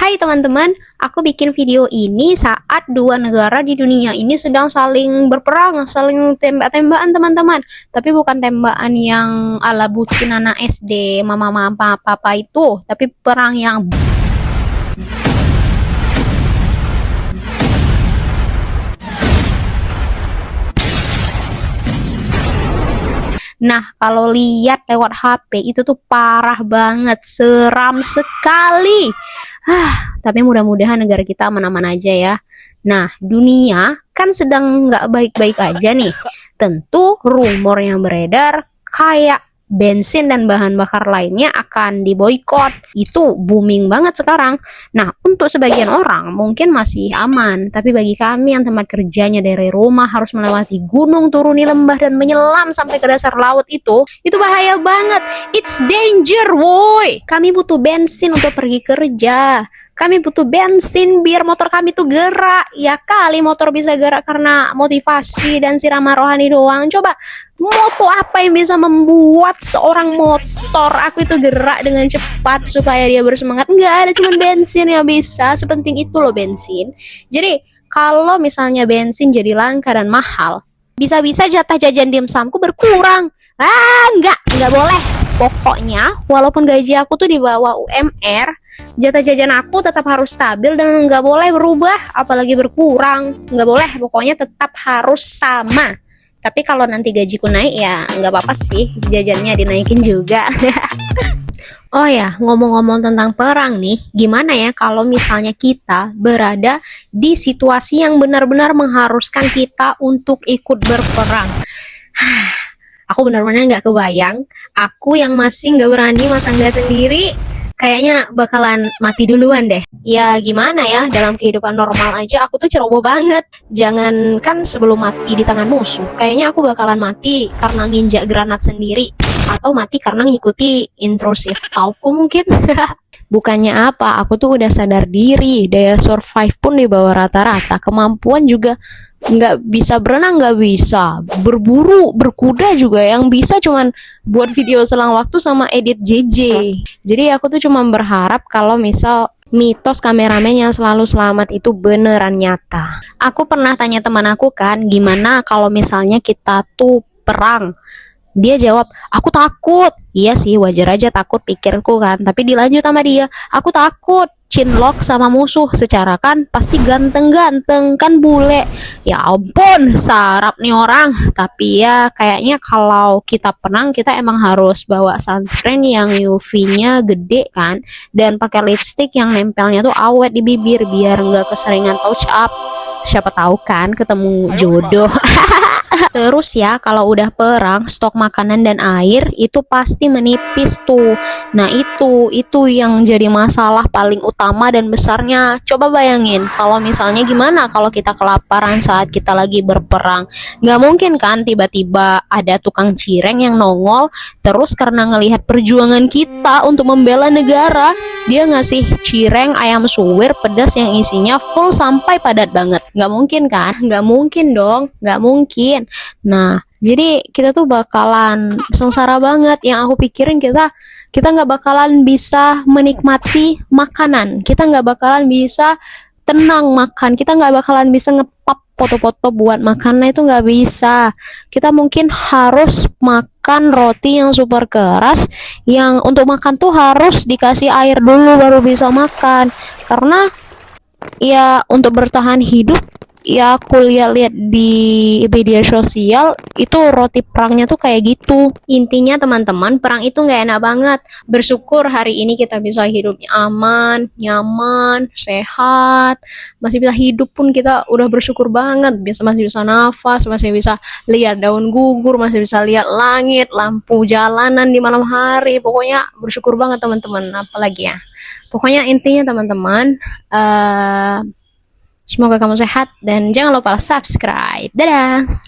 Hai teman-teman, aku bikin video ini saat dua negara di dunia ini sedang saling berperang, saling tembak-tembakan teman-teman. Tapi bukan tembakan yang ala bucin anak SD, mama-mama, papa itu, tapi perang yang Nah, kalau lihat lewat HP itu tuh parah banget, seram sekali. Tapi mudah-mudahan negara kita aman-aman aja ya. Nah, dunia kan sedang nggak baik-baik aja nih. Tentu rumor yang beredar kayak bensin dan bahan bakar lainnya akan diboikot. Itu booming banget sekarang. Nah, untuk sebagian orang mungkin masih aman, tapi bagi kami yang tempat kerjanya dari rumah harus melewati gunung, turuni lembah dan menyelam sampai ke dasar laut itu bahaya banget. It's danger, woi. Kami butuh bensin untuk pergi kerja. Kami butuh bensin biar motor kami tuh gerak. Ya kali motor bisa gerak karena motivasi dan siraman rohani doang. Coba moto apa yang bisa membuat seorang motor aku itu gerak dengan cepat supaya dia bersemangat? Nggak ada, cuma bensin yang bisa. Sepenting itu loh bensin. Jadi kalau misalnya bensin jadi langka dan mahal, bisa-bisa jatah jajan dimsumku berkurang. Nggak boleh. Pokoknya walaupun gaji aku tuh di bawah UMR, jatah jajan aku tetap harus stabil dan nggak boleh berubah, apalagi berkurang. Nggak boleh, pokoknya tetap harus sama. Tapi kalau nanti gajiku naik ya nggak apa-apa sih, jajannya dinaikin juga. Oh ya, ngomong-ngomong tentang perang nih, gimana ya kalau misalnya kita berada di situasi yang benar-benar mengharuskan kita untuk ikut berperang? Aku benar-benar nggak kebayang, aku yang masih nggak berani masang gas sendiri, kayaknya bakalan mati duluan deh. Ya gimana ya, dalam kehidupan normal aja aku tuh ceroboh banget. Jangankan sebelum mati di tangan musuh, kayaknya aku bakalan mati karena nginjak granat sendiri, atau mati karena ngikuti intrusive tauku mungkin. Bukannya apa, aku tuh udah sadar diri, daya survive pun di bawah rata-rata, kemampuan juga nggak bisa berenang, nggak bisa berburu, berkuda juga yang bisa cuman buat video selang waktu sama edit JJ. Jadi aku tuh cuma berharap kalau misal mitos kameramen yang selalu selamat itu beneran nyata. Aku pernah tanya teman aku kan, gimana kalau misalnya kita tuh perang? Dia jawab, aku takut. Iya sih, wajar aja takut, pikirku kan. Tapi dilanjut sama dia, aku takut cinlok sama musuh, secara kan pasti ganteng-ganteng, kan bule. Ya ampun, sarap nih orang. Tapi ya kayaknya kalau kita perang, kita emang harus bawa sunscreen yang UV-nya gede kan, dan pakai lipstick yang nempelnya tuh awet di bibir biar nggak keseringan touch up. Siapa tahu kan ketemu jodoh. Terus ya, kalau udah perang, stok makanan dan air itu pasti menipis tuh. Nah itu yang jadi masalah paling utama dan besarnya. Coba bayangin, kalau misalnya gimana kalau kita kelaparan saat kita lagi berperang? Nggak mungkin kan tiba-tiba ada tukang cireng yang nongol, terus karena ngelihat perjuangan kita untuk membela negara, dia ngasih cireng ayam suwir pedas yang isinya full sampai padat banget. Nggak mungkin kan? Nggak mungkin dong, nggak mungkin. Nah, jadi kita tuh bakalan sengsara banget. Yang aku pikirin, kita nggak bakalan bisa menikmati makanan, kita nggak bakalan bisa tenang makan, kita nggak bakalan bisa ngepap foto-foto buat makan. Nah itu nggak bisa. Kita mungkin harus makan roti yang super keras, yang untuk makan tuh harus dikasih air dulu baru bisa makan. Karena ya untuk bertahan hidup, ya aku lihat-lihat di media sosial itu roti perangnya tuh kayak gitu. Intinya teman-teman, perang itu nggak enak banget. Bersyukur hari ini kita bisa hidup aman, nyaman, sehat, masih bisa hidup pun kita udah bersyukur banget. Masih bisa nafas, masih bisa lihat daun gugur, masih bisa lihat langit, lampu jalanan di malam hari. Pokoknya bersyukur banget teman-teman. Apalagi ya, pokoknya intinya teman-teman, semoga kamu sehat dan jangan lupa subscribe. Dadah.